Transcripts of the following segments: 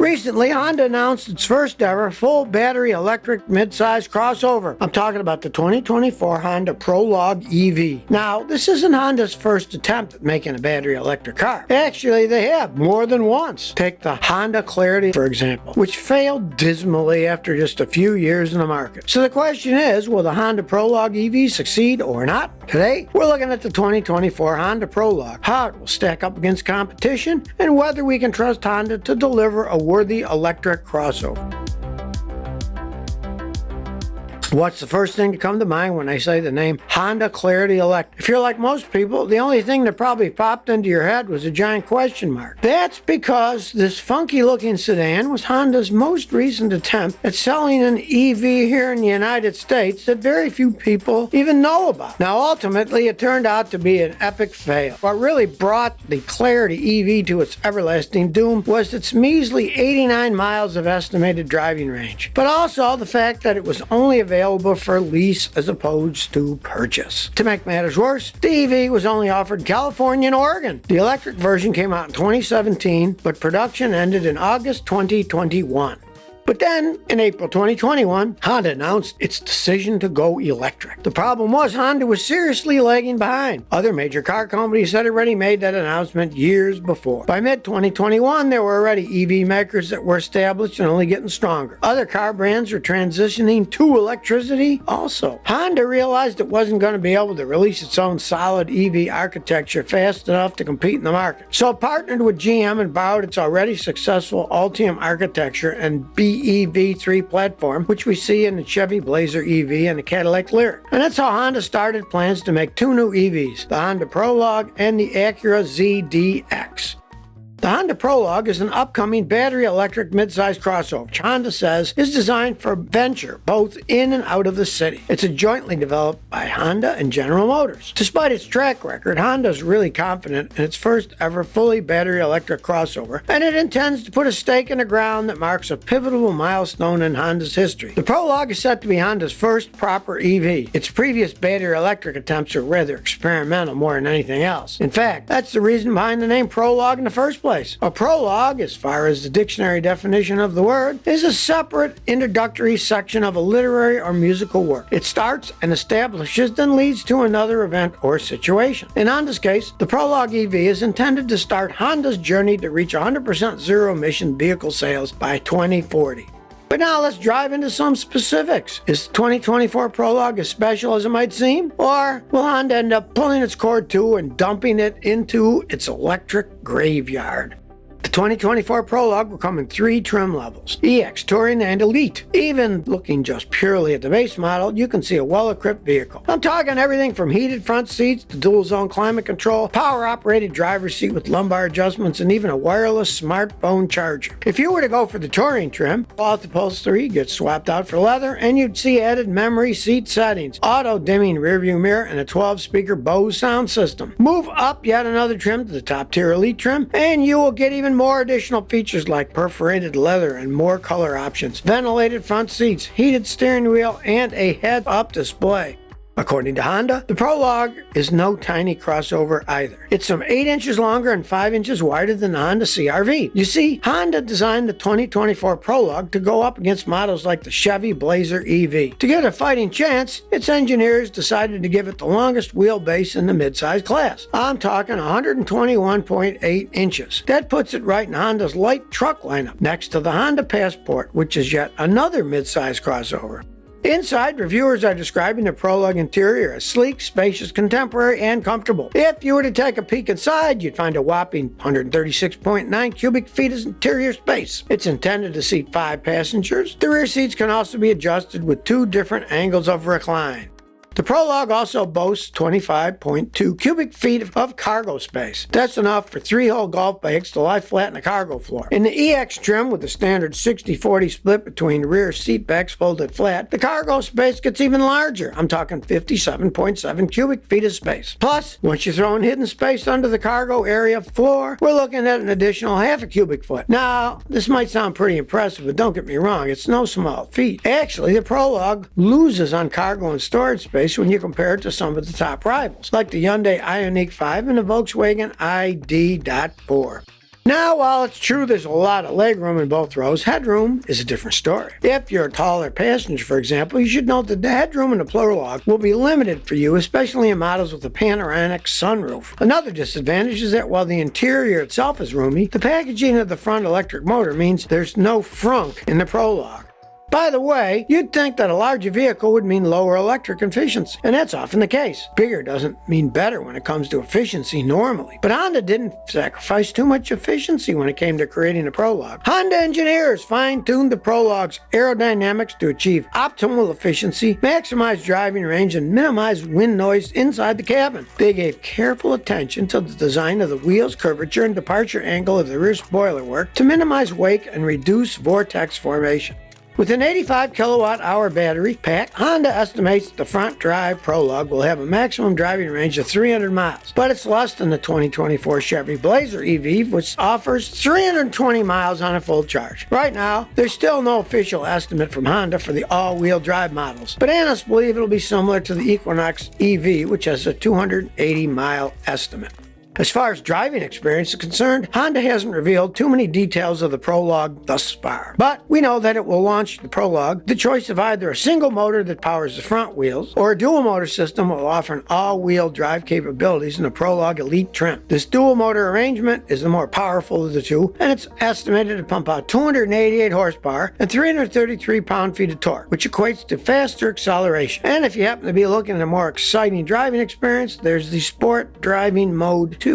Recently, Honda announced its first ever full battery electric midsize crossover. I'm talking about the 2024 Honda Prologue EV. Now, this isn't Honda's first attempt at making a battery electric car. Actually, they have more than once. Take the Honda Clarity, for example, which failed dismally after just a few years in the market. So the question is, will the Honda Prologue EV succeed or not? Today, we're looking at the 2024 Honda Prologue, how it will stack up against competition, and whether we can trust Honda to deliver a worthy electric crossover. What's the first thing to come to mind when I say the name Honda Clarity Electric? If you're like most people, the only thing that probably popped into your head was a giant question mark. That's because this funky looking sedan was Honda's most recent attempt at selling an EV here in the United States that very few people even know about. Now ultimately it turned out to be an epic fail. What really brought the Clarity EV to its everlasting doom was its measly 89 miles of estimated driving range, but also the fact that it was only available for lease as opposed to purchase. To make matters worse, the EV was only offered in California and Oregon. The electric version came out in 2017, but production ended in August 2021. But then, in April 2021, Honda announced its decision to go electric. The problem was Honda was seriously lagging behind. Other major car companies had already made that announcement years before. By mid-2021, there were already EV makers that were established and only getting stronger. Other car brands were transitioning to electricity also. Honda realized it wasn't going to be able to release its own solid EV architecture fast enough to compete in the market. So it partnered with GM and borrowed its already successful Ultium architecture and BEV3 platform, which we see in the Chevy Blazer EV and the Cadillac Lyriq. And that's how Honda started plans to make two new EVs, the Honda Prologue and the Acura ZDX. The Honda Prologue is an upcoming battery electric midsize crossover, which Honda says is designed for venture both in and out of the city. It's a jointly developed by Honda and General Motors. Despite its track record, Honda is really confident in its first ever fully battery electric crossover, and it intends to put a stake in the ground that marks a pivotal milestone in Honda's history. The Prologue is set to be Honda's first proper EV. Its previous battery electric attempts are rather experimental more than anything else. In fact, that's the reason behind the name Prologue in the first place. A prologue, as far as the dictionary definition of the word, is a separate introductory section of a literary or musical work. It starts and establishes, then leads to another event or situation. In Honda's case, the Prologue EV is intended to start Honda's journey to reach 100% zero-emission vehicle sales by 2040. But now let's dive into some specifics. Is the 2024 Prologue as special as it might seem? Or will Honda end up pulling its cord too and dumping it into its electric graveyard? The 2024 Prologue will come in three trim levels: EX, Touring, and Elite. Even looking just purely at the base model, you can see a well-equipped vehicle. I'm talking everything from heated front seats to dual-zone climate control, power-operated driver's seat with lumbar adjustments, and even a wireless smartphone charger. If you were to go for the Touring trim, cloth upholstery gets swapped out for leather, and you'd see added memory seat settings, auto-dimming rearview mirror, and a 12-speaker Bose sound system. Move up yet another trim to the top-tier Elite trim, and you will get even more additional features like perforated leather and more color options, ventilated front seats, heated steering wheel, and a head-up display. According to Honda, the Prologue is no tiny crossover either. It's some 8 inches longer and 5 inches wider than the Honda CR-V. You see, Honda designed the 2024 Prologue to go up against models like the Chevy Blazer EV. To give it a fighting chance, its engineers decided to give it the longest wheelbase in the midsize class. I'm talking 121.8 inches. That puts it right in Honda's light truck lineup, next to the Honda Passport, which is yet another midsize crossover. Inside, reviewers are describing the Prologue interior as sleek, spacious, contemporary, and comfortable. If you were to take a peek inside, you'd find a whopping 136.9 cubic feet of interior space. It's intended to seat 5 passengers. The rear seats can also be adjusted with 2 different angles of recline. The Prologue also boasts 25.2 cubic feet of cargo space. That's enough for 3 whole golf bags to lie flat in the cargo floor. In the EX trim, with the standard 60-40 split between rear seat backs folded flat, the cargo space gets even larger. I'm talking 57.7 cubic feet of space. Plus, once you throw in hidden space under the cargo area floor, we're looking at an additional half a cubic foot. Now, this might sound pretty impressive, but don't get me wrong, it's no small feat. Actually, the Prologue loses on cargo and storage space when you compare it to some of the top rivals, like the Hyundai Ioniq 5 and the Volkswagen ID.4. Now, while it's true there's a lot of legroom in both rows, headroom is a different story. If you're a taller passenger, for example, you should note that the headroom in the prologue will be limited for you, especially in models with a panoramic sunroof. Another disadvantage is that while the interior itself is roomy, the packaging of the front electric motor means there's no frunk in the prologue. By the way, you'd think that a larger vehicle would mean lower electric efficiency, and that's often the case. Bigger doesn't mean better when it comes to efficiency normally. But Honda didn't sacrifice too much efficiency when it came to creating the Prologue. Honda engineers fine-tuned the Prologue's aerodynamics to achieve optimal efficiency, maximize driving range, and minimize wind noise inside the cabin. They gave careful attention to the design of the wheels, curvature, and departure angle of the rear spoiler work to minimize wake and reduce vortex formation. With an 85 kilowatt-hour battery pack, Honda estimates the front drive Prologue will have a maximum driving range of 300 miles, but it's less than the 2024 Chevy Blazer EV, which offers 320 miles on a full charge. Right now, there's still no official estimate from Honda for the all-wheel drive models, but analysts believe it'll be similar to the Equinox EV, which has a 280-mile estimate. As far as driving experience is concerned, Honda hasn't revealed too many details of the Prologue thus far. But we know that it will launch the Prologue. The choice of either a single motor that powers the front wheels or a dual motor system will offer an all-wheel drive capabilities in the Prologue Elite trim. This dual motor arrangement is the more powerful of the two, and it's estimated to pump out 288 horsepower and 333 pound-feet of torque, which equates to faster acceleration. And if you happen to be looking at a more exciting driving experience, there's the Sport Driving Mode 2.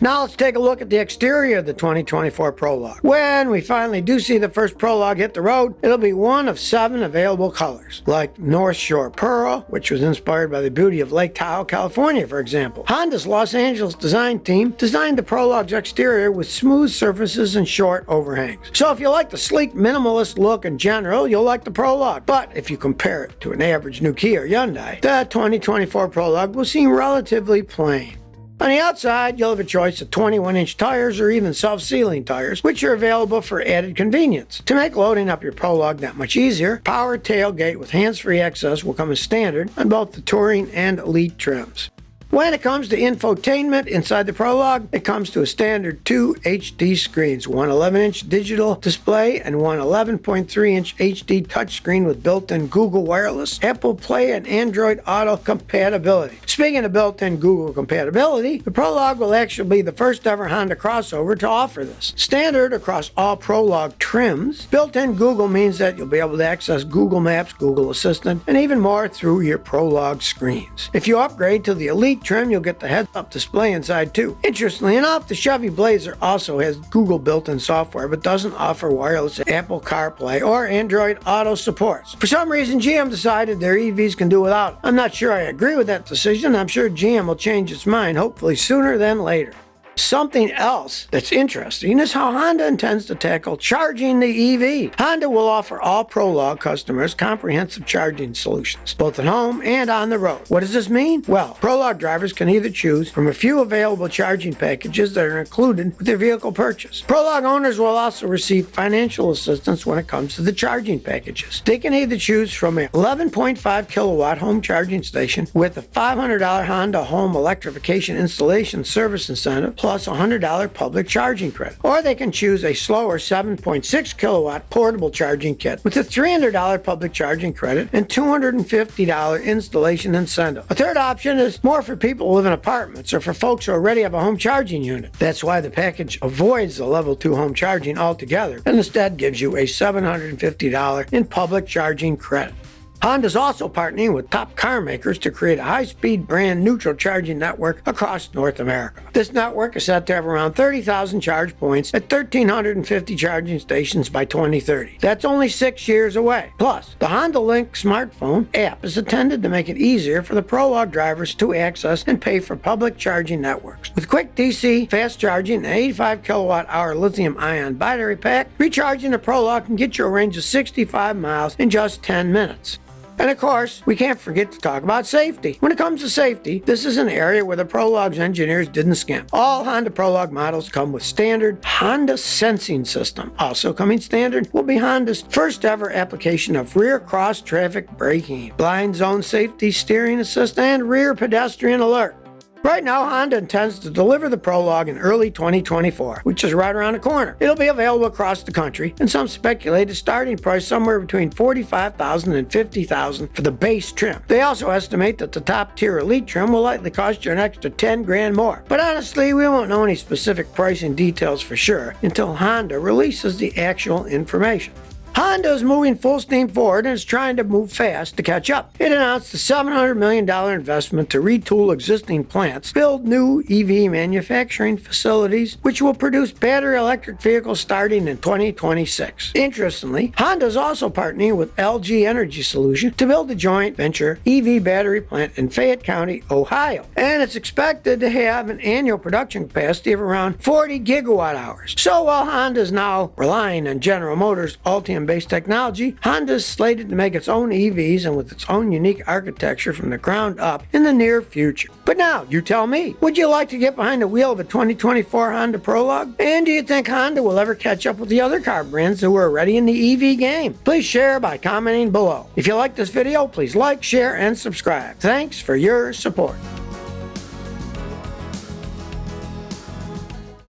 Now let's take a look at the exterior of the 2024 Prologue. When we finally do see the first Prologue hit the road, it'll be one of 7 available colors, like North Shore Pearl, which was inspired by the beauty of Lake Tahoe, California, for example. Honda's Los Angeles design team designed the Prologue's exterior with smooth surfaces and short overhangs. So if you like the sleek, minimalist look in general, you'll like the Prologue. But if you compare it to an average new Kia or Hyundai, the 2024 Prologue will seem relatively plain. On the outside, you'll have a choice of 21-inch tires or even self-sealing tires, which are available for added convenience. To make loading up your Prologue that much easier, power tailgate with hands-free access will come as standard on both the Touring and Elite trims. When it comes to infotainment inside the Prologue, it comes to a standard 2 HD screens, one 11-inch digital display and one 11.3-inch HD touchscreen with built-in Google Wireless, Apple Play, and Android Auto compatibility. Speaking of built-in Google compatibility, the Prologue will actually be the first ever Honda crossover to offer this. Standard across all Prologue trims, built-in Google means that you'll be able to access Google Maps, Google Assistant, and even more through your Prologue screens. If you upgrade to the Elite trim, you'll get the heads-up display inside too. Interestingly enough, the Chevy Blazer also has Google built-in software but doesn't offer wireless Apple CarPlay or Android Auto supports. For some reason, GM decided their EVs can do without it. I'm not sure I agree with that decision. I'm sure GM will change its mind, hopefully sooner than later. Something else that's interesting is how Honda intends to tackle charging the EV. Honda will offer all Prologue customers comprehensive charging solutions, both at home and on the road. What does this mean? Well, Prologue drivers can either choose from a few available charging packages that are included with their vehicle purchase. Prologue owners will also receive financial assistance when it comes to the charging packages. They can either choose from an 11.5 kilowatt home charging station with a $500 Honda home electrification installation service incentive, plus a $100 public charging credit. Or they can choose a slower 7.6 kilowatt portable charging kit with a $300 public charging credit and $250 installation incentive. A third option is more for people who live in apartments or for folks who already have a home charging unit. That's why the package avoids the level 2 home charging altogether and instead gives you a $750 in public charging credit. Honda's also partnering with top car makers to create a high-speed brand-neutral charging network across North America. This network is set to have around 30,000 charge points at 1,350 charging stations by 2030. That's only 6 years away. Plus, the Honda Link smartphone app is intended to make it easier for the Prologue drivers to access and pay for public charging networks. With quick DC, fast charging, and 85 kilowatt-hour lithium-ion battery pack, recharging the Prologue can get you a range of 65 miles in just 10 minutes. And of course, we can't forget to talk about safety. When it comes to safety, this is an area where the Prologue's engineers didn't skimp. All Honda Prologue models come with standard Honda sensing system. Also coming standard will be Honda's first ever application of rear cross traffic braking, blind zone safety steering assist, and rear pedestrian alert. Right now, Honda intends to deliver the Prologue in early 2024, which is right around the corner. It'll be available across the country, and some speculate a starting price somewhere between $45,000 and $50,000 for the base trim. They also estimate that the top-tier Elite trim will likely cost you an extra 10 grand more. But honestly, we won't know any specific pricing details for sure until Honda releases the actual information. Honda is moving full steam forward and is trying to move fast to catch up. It announced a $700 million investment to retool existing plants, build new EV manufacturing facilities, which will produce battery electric vehicles starting in 2026. Interestingly, Honda is also partnering with LG Energy Solution to build a joint venture EV battery plant in Fayette County, Ohio. And it's expected to have an annual production capacity of around 40 gigawatt hours. So while Honda is now relying on General Motors' Ultium-based technology, Honda is slated to make its own EVs and with its own unique architecture from the ground up in the near future. But now, you tell me, would you like to get behind the wheel of a 2024 Honda Prologue? And do you think Honda will ever catch up with the other car brands who are already in the EV game? Please share by commenting below. If you like this video, please like, share, and subscribe. Thanks for your support.